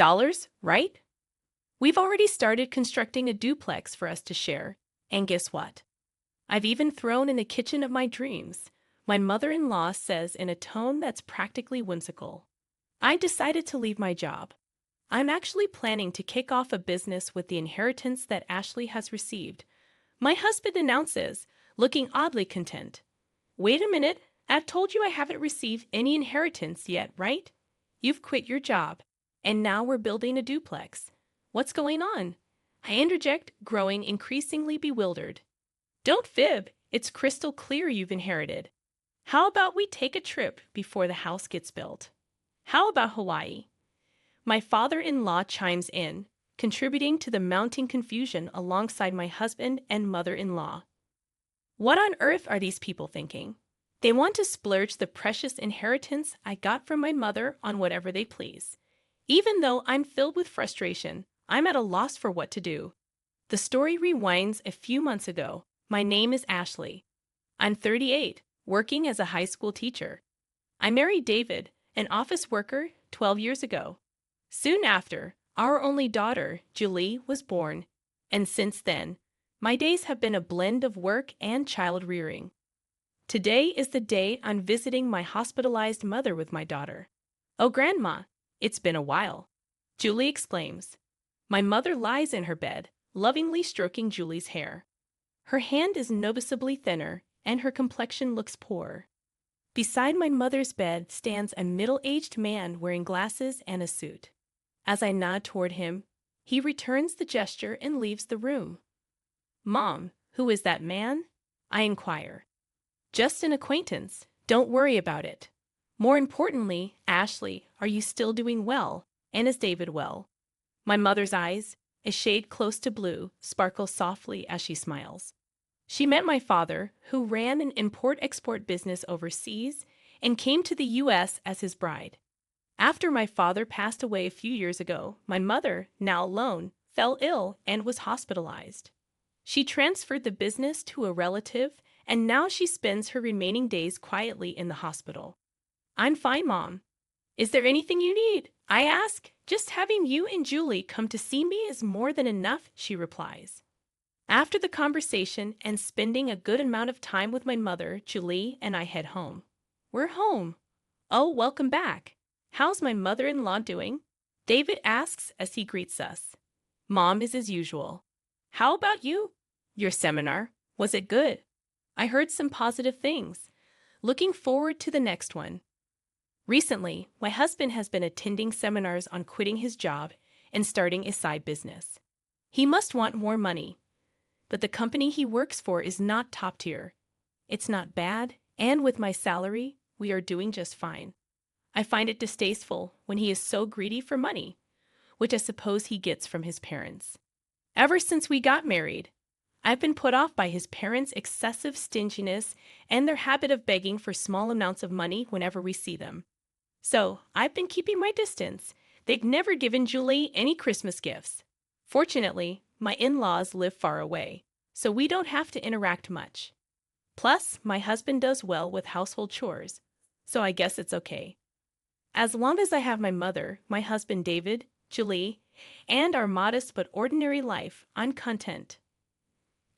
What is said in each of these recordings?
Dollars, right? We've already started constructing a duplex for us to share, and guess what? I've even thrown in the kitchen of my dreams, my mother-in-law says in a tone that's practically whimsical. I decided to leave my job. I'm actually planning to kick off a business with the inheritance that Ashley has received. My husband announces, looking oddly content. Wait a minute, I've told you I haven't received any inheritance yet, right? You've quit your job, and now we're building a duplex. What's going on? I interject, growing increasingly bewildered. Don't fib, it's crystal clear you've inherited. How about we take a trip before the house gets built? How about Hawaii? My father-in-law chimes in, contributing to the mounting confusion alongside my husband and mother-in-law. What on earth are these people thinking? They want to splurge the precious inheritance I got from my mother on whatever they please. Even though I'm filled with frustration, I'm at a loss for what to do. The story rewinds a few months ago. My name is Ashley. I'm 38, working as a high school teacher. I married David, an office worker, 12 years ago. Soon after, our only daughter, Julie, was born, and since then, my days have been a blend of work and child rearing. Today is the day I'm visiting my hospitalized mother with my daughter. Oh, Grandma, it's been a while, Julie exclaims. My mother lies in her bed, lovingly stroking Julie's hair. Her hand is noticeably thinner, and her complexion looks poor. Beside my mother's bed stands a middle-aged man wearing glasses and a suit. As I nod toward him, he returns the gesture and leaves the room. Mom, who is that man? I inquire. Just an acquaintance. Don't worry about it. More importantly, Ashley, are you still doing well? And is David well? My mother's eyes, a shade close to blue, sparkle softly as she smiles. She met my father, who ran an import-export business overseas, and came to the U.S. as his bride. After my father passed away a few years ago, my mother, now alone, fell ill and was hospitalized. She transferred the business to a relative, and now she spends her remaining days quietly in the hospital. I'm fine, Mom. Is there anything you need? I ask. Just having you and Julie come to see me is more than enough, she replies. After the conversation and spending a good amount of time with my mother, Julie and I head home. We're home. Oh, welcome back. How's my mother-in-law doing? David asks as he greets us. Mom is as usual. How about you? Your seminar, was it good? I heard some positive things. Looking forward to the next one. Recently, my husband has been attending seminars on quitting his job and starting a side business. He must want more money, but the company he works for is not top tier. It's not bad, and with my salary, we are doing just fine. I find it distasteful when he is so greedy for money, which I suppose he gets from his parents. Ever since we got married, I've been put off by his parents' excessive stinginess and their habit of begging for small amounts of money whenever we see them. So, I've been keeping my distance. They've never given Julie any Christmas gifts. Fortunately, my in-laws live far away, so we don't have to interact much. Plus, my husband does well with household chores, so I guess it's okay. As long as I have my mother, my husband David, Julie, and our modest but ordinary life, I'm content.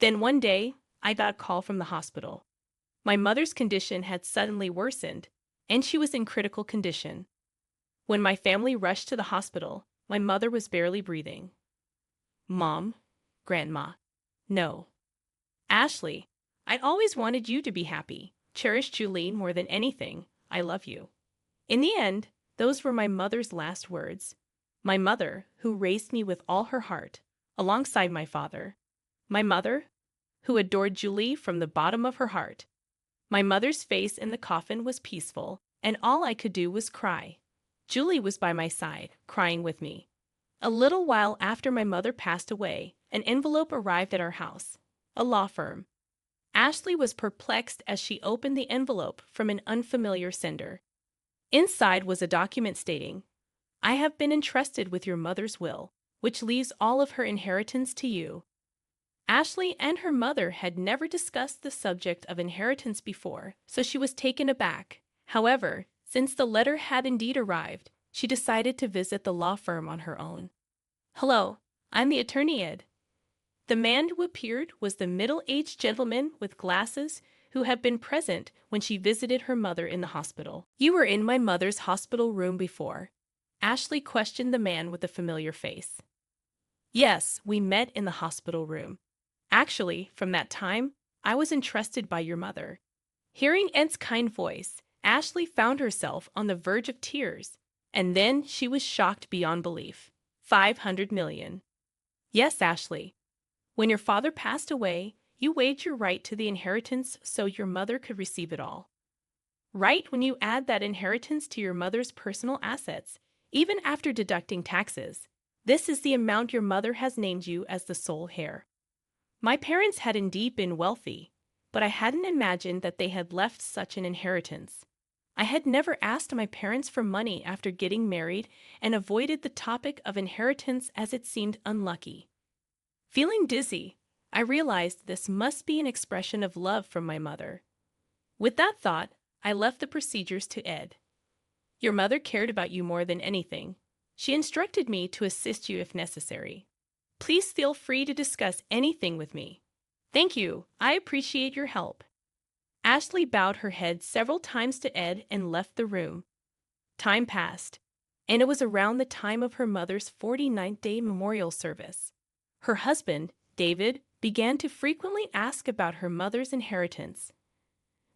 Then one day, I got a call from the hospital. My mother's condition had suddenly worsened, and she was in critical condition. When my family rushed to the hospital, my mother was barely breathing. Mom, Grandma, no. Ashley, I'd always wanted you to be happy. Cherish Julie more than anything. I love you. In the end, those were my mother's last words. My mother, who raised me with all her heart, alongside my father. My mother, who adored Julie from the bottom of her heart. My mother's face in the coffin was peaceful, and all I could do was cry. Julie was by my side, crying with me. A little while after my mother passed away, an envelope arrived at our house. A law firm. Ashley was perplexed as she opened the envelope from an unfamiliar sender. Inside was a document stating, I have been entrusted with your mother's will, which leaves all of her inheritance to you. Ashley and her mother had never discussed the subject of inheritance before, so she was taken aback. However, since the letter had indeed arrived, she decided to visit the law firm on her own. "Hello, I'm the attorney, Ed." The man who appeared was the middle-aged gentleman with glasses who had been present when she visited her mother in the hospital. "You were in my mother's hospital room before?" Ashley questioned the man with the familiar face. "Yes, we met in the hospital room. Actually, from that time, I was entrusted by your mother." Hearing Ed's kind voice, Ashley found herself on the verge of tears, and then she was shocked beyond belief. 500 million. Yes, Ashley. When your father passed away, you waived your right to the inheritance so your mother could receive it all. Right when you add that inheritance to your mother's personal assets, even after deducting taxes, this is the amount your mother has named you as the sole heir. My parents had indeed been wealthy, but I hadn't imagined that they had left such an inheritance. I had never asked my parents for money after getting married and avoided the topic of inheritance as it seemed unlucky. Feeling dizzy, I realized this must be an expression of love from my mother. With that thought, I left the procedures to Ed. Your mother cared about you more than anything. She instructed me to assist you if necessary. Please feel free to discuss anything with me. Thank you. I appreciate your help. Ashley bowed her head several times to Ed and left the room. Time passed, and it was around the time of her mother's 49th day memorial service. Her husband, David, began to frequently ask about her mother's inheritance.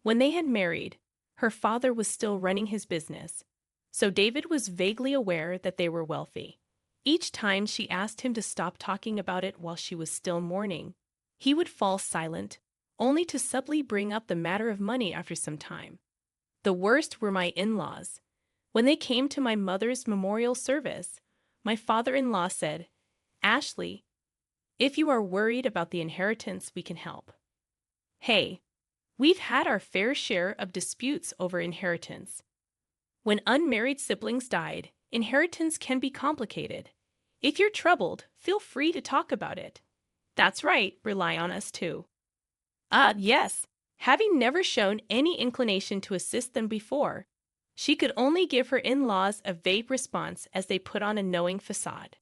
When they had married, her father was still running his business, so David was vaguely aware that they were wealthy. Each time she asked him to stop talking about it while she was still mourning, he would fall silent, only to subtly bring up the matter of money after some time. The worst were my in-laws. When they came to my mother's memorial service, my father-in-law said, "Ashley, if you are worried about the inheritance, we can help." Hey, we've had our fair share of disputes over inheritance. When unmarried siblings died, inheritance can be complicated. If you're troubled, feel free to talk about it. That's right, rely on us too. Yes, having never shown any inclination to assist them before, she could only give her in-laws a vague response as they put on a knowing facade.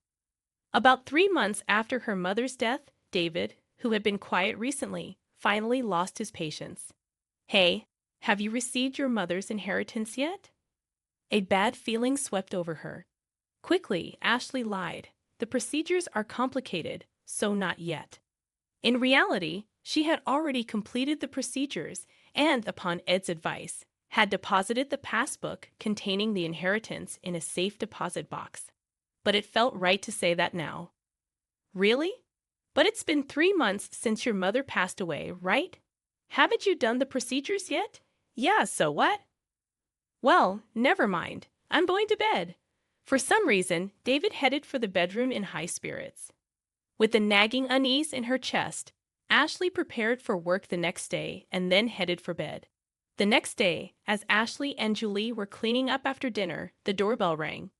About 3 months after her mother's death, David, who had been quiet recently, finally lost his patience. "Hey, have you received your mother's inheritance yet?" A bad feeling swept over her. Quickly, Ashley lied. The procedures are complicated, so not yet. In reality, she had already completed the procedures and, upon Ed's advice, had deposited the passbook containing the inheritance in a safe deposit box. But it felt right to say that now. "Really? But it's been 3 months since your mother passed away, right? Haven't you done the procedures yet?" "Yeah, so what?" "Well, never mind. I'm going to bed." For some reason, David headed for the bedroom in high spirits. With the nagging unease in her chest, Ashley prepared for work the next day and then headed for bed. The next day, as Ashley and Julie were cleaning up after dinner, the doorbell rang.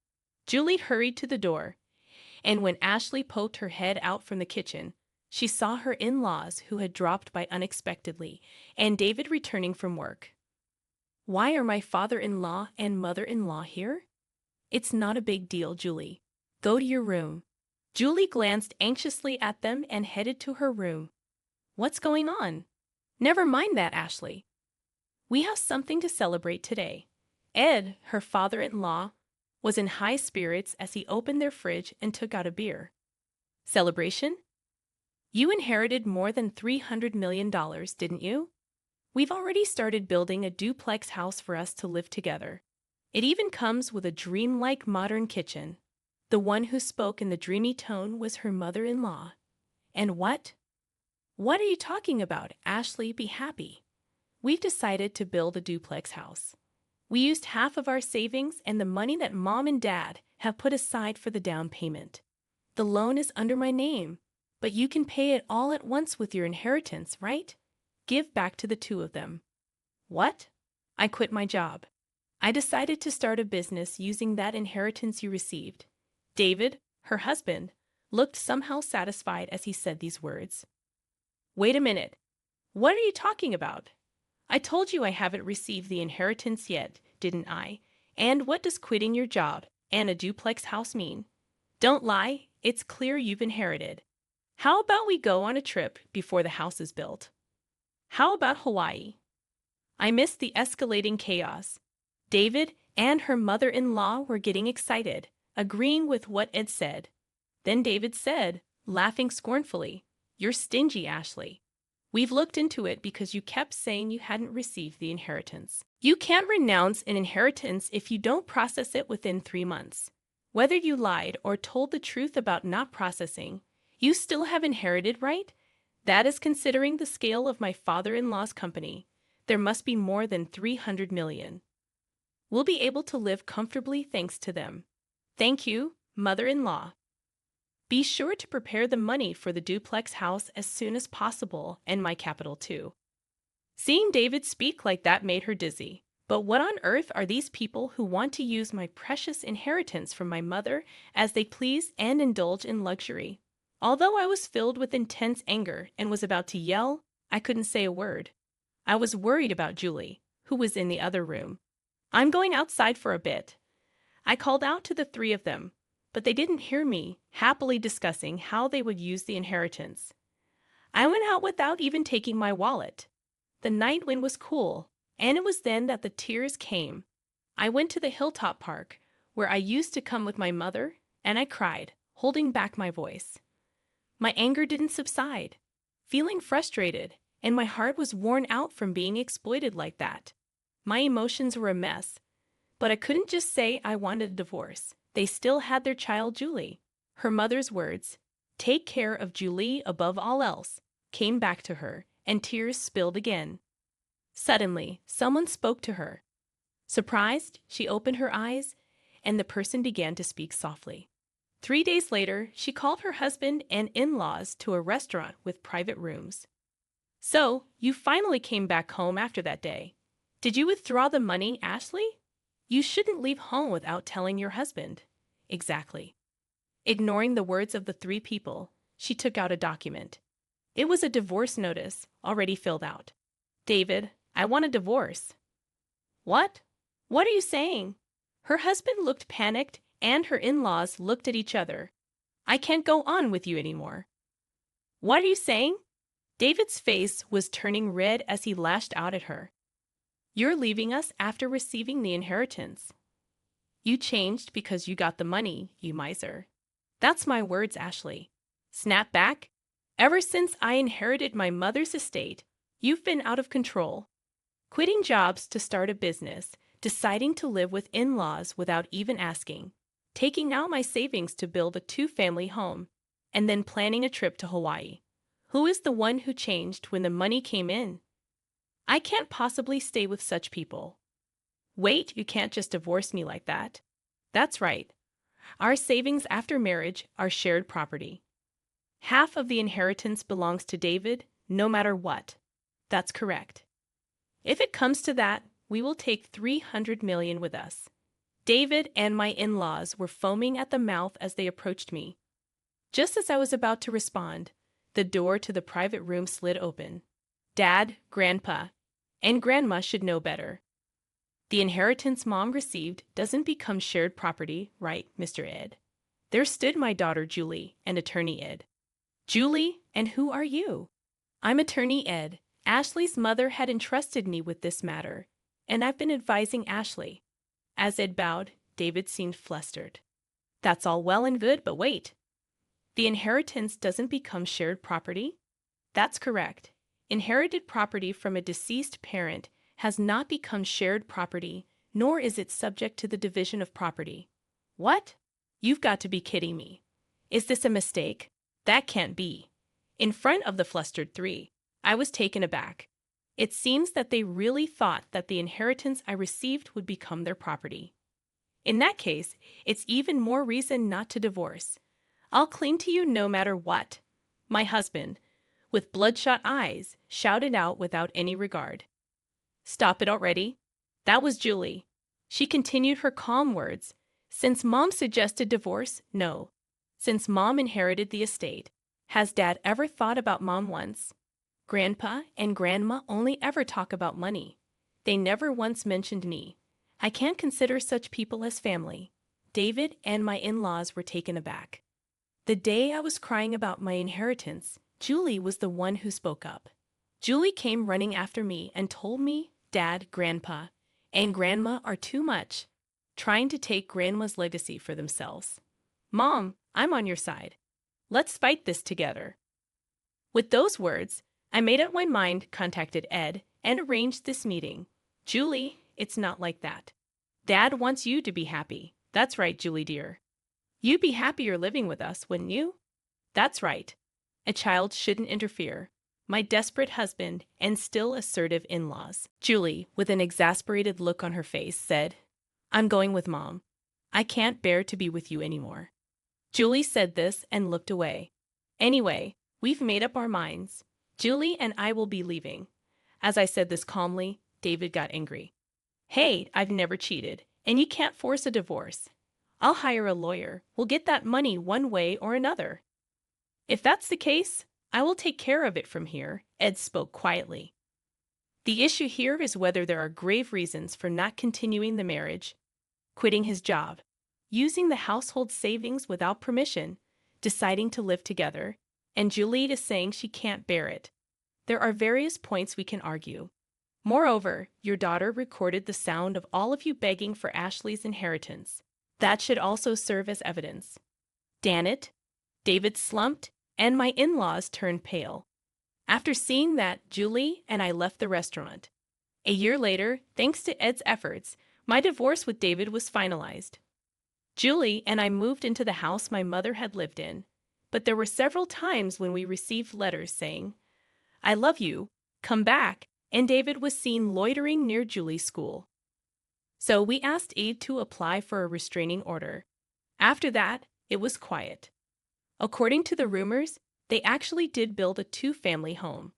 Julie hurried to the door, and when Ashley poked her head out from the kitchen, she saw her in-laws who had dropped by unexpectedly and David returning from work. "Why are my father-in-law and mother-in-law here?" "It's not a big deal, Julie. Go to your room." Julie glanced anxiously at them and headed to her room. "What's going on?" "Never mind that, Ashley. We have something to celebrate today." Ed, her father-in-law, was in high spirits as he opened their fridge and took out a beer. "Celebration? You inherited more than $300 million, didn't you? We've already started building a duplex house for us to live together. It even comes with a dreamlike modern kitchen." The one who spoke in the dreamy tone was her mother-in-law. "And what? What are you talking about, Ashley? Be happy. We've decided to build a duplex house. We used half of our savings and the money that Mom and Dad have put aside for the down payment. The loan is under my name, but you can pay it all at once with your inheritance, right? Give back to the two of them." "What?" "I quit my job. I decided to start a business using that inheritance you received." David, her husband, looked somehow satisfied as he said these words. "Wait a minute. What are you talking about? I told you I haven't received the inheritance yet, didn't I? And what does quitting your job and a duplex house mean? Don't lie, it's clear you've inherited. How about we go on a trip before the house is built? How about Hawaii? I missed the escalating chaos. David and her mother-in-law were getting excited, agreeing with what Ed said. Then David said, laughing scornfully, "You're stingy, Ashley. We've looked into it because you kept saying you hadn't received the inheritance. You can't renounce an inheritance if you don't process it within 3 months. Whether you lied or told the truth about not processing, you still have inherited, right? That is considering the scale of my father-in-law's company. There must be more than 300 million. We'll be able to live comfortably thanks to them. Thank you, mother-in-law. Be sure to prepare the money for the duplex house as soon as possible, and my capital too." Seeing David speak like that made her dizzy. But what on earth are these people who want to use my precious inheritance from my mother as they please and indulge in luxury? Although I was filled with intense anger and was about to yell, I couldn't say a word. I was worried about Julie, who was in the other room. "I'm going outside for a bit." I called out to the three of them, but they didn't hear me, happily discussing how they would use the inheritance. I went out without even taking my wallet. The night wind was cool, and it was then that the tears came. I went to the hilltop park, where I used to come with my mother, and I cried, holding back my voice. My anger didn't subside, feeling frustrated, and my heart was worn out from being exploited like that. My emotions were a mess, but I couldn't just say I wanted a divorce. They still had their child, Julie. Her mother's words, "Take care of Julie above all else," came back to her, and tears spilled again. Suddenly, someone spoke to her. Surprised, she opened her eyes, and the person began to speak softly. 3 days later, she called her husband and in-laws to a restaurant with private rooms. "So, you finally came back home after that day. Did you withdraw the money, Ashley? You shouldn't leave home without telling your husband." "Exactly." Ignoring the words of the three people, she took out a document. It was a divorce notice, already filled out. "David, I want a divorce." "What? What are you saying?" Her husband looked panicked, and her in-laws looked at each other. "I can't go on with you anymore." "What are you saying?" David's face was turning red as he lashed out at her. "You're leaving us after receiving the inheritance. You changed because you got the money, you miser." "That's my words, Ashley." "Snap back? Ever since I inherited my mother's estate, you've been out of control. Quitting jobs to start a business, deciding to live with in-laws without even asking, taking out my savings to build a 2-family home, and then planning a trip to Hawaii. Who is the one who changed when the money came in? I can't possibly stay with such people." "Wait, you can't just divorce me like that." "That's right. Our savings after marriage are shared property. Half of the inheritance belongs to David, no matter what." "That's correct." "If it comes to that, we will take 300 million with us." David and my in-laws were foaming at the mouth as they approached me. Just as I was about to respond, the door to the private room slid open. Dad, Grandpa, and Grandma should know better. "The inheritance Mom received doesn't become shared property, right, Mr. Ed?" There stood my daughter Julie and Attorney Ed. "Julie, and who are you?" "I'm Attorney Ed. Ashley's mother had entrusted me with this matter, and I've been advising Ashley." As Ed bowed, David seemed flustered. "That's all well and good, but wait. The inheritance doesn't become shared property?" "That's correct. Inherited property from a deceased parent has not become shared property, nor is it subject to the division of property." "What? You've got to be kidding me. Is this a mistake? That can't be." In front of the flustered three, I was taken aback. It seems that they really thought that the inheritance I received would become their property. In that case, it's even more reason not to divorce. I'll cling to you no matter what. My husband, with bloodshot eyes, shouted out without any regard. "Stop it already." That was Julie. She continued her calm words. "Since Mom suggested divorce, no. Since Mom inherited the estate, has Dad ever thought about Mom once? Grandpa and Grandma only ever talk about money. They never once mentioned me. I can't consider such people as family. David and my in-laws were taken aback. The day I was crying about my inheritance, Julie was the one who spoke up. Julie came running after me and told me Dad, Grandpa, and Grandma are too much, trying to take Grandma's legacy for themselves. Mom, I'm on your side. Let's fight this together. With those words, I made up my mind, contacted Ed, and arranged this meeting. Julie, it's not like that. Dad wants you to be happy. That's right, Julie dear. You'd be happier living with us, wouldn't you? That's right. A child shouldn't interfere. My desperate husband and still assertive in-laws. Julie, with an exasperated look on her face, said, I'm going with Mom. I can't bear to be with you anymore. Julie said this and looked away. Anyway, we've made up our minds. Julie and I will be leaving. As I said this calmly, David got angry. Hey, I've never cheated, and you can't force a divorce. I'll hire a lawyer. We'll get that money one way or another. If that's the case, I will take care of it from here, Ed spoke quietly. The issue here is whether there are grave reasons for not continuing the marriage, quitting his job, using the household savings without permission, deciding to live together, and Juliet is saying she can't bear it. There are various points we can argue. Moreover, your daughter recorded the sound of all of you begging for Ashley's inheritance. That should also serve as evidence. Damn it! David slumped, and my in-laws turned pale. After seeing that, Julie and I left the restaurant. A year later, thanks to Ed's efforts, my divorce with David was finalized. Julie and I moved into the house my mother had lived in, but there were several times when we received letters saying, I love you, come back, and David was seen loitering near Julie's school. So we asked Ed to apply for a restraining order. After that, it was quiet. According to the rumors, they actually did build a two-family home.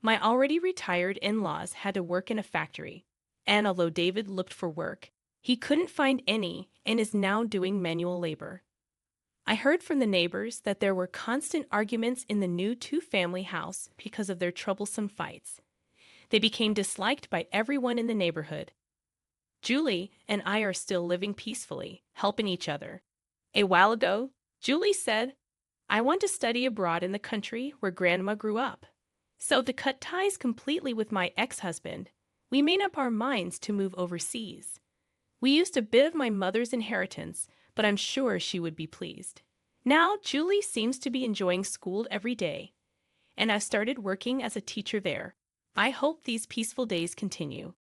My already retired in-laws had to work in a factory, and although David looked for work, he couldn't find any and is now doing manual labor. I heard from the neighbors that there were constant arguments in the new two-family house because of their troublesome fights. They became disliked by everyone in the neighborhood. Julie and I are still living peacefully, helping each other. A while ago, Julie said, I want to study abroad in the country where Grandma grew up. So to cut ties completely with my ex-husband, we made up our minds to move overseas. We used a bit of my mother's inheritance, but I'm sure she would be pleased. Now Julie seems to be enjoying school every day, and I've started working as a teacher there. I hope these peaceful days continue.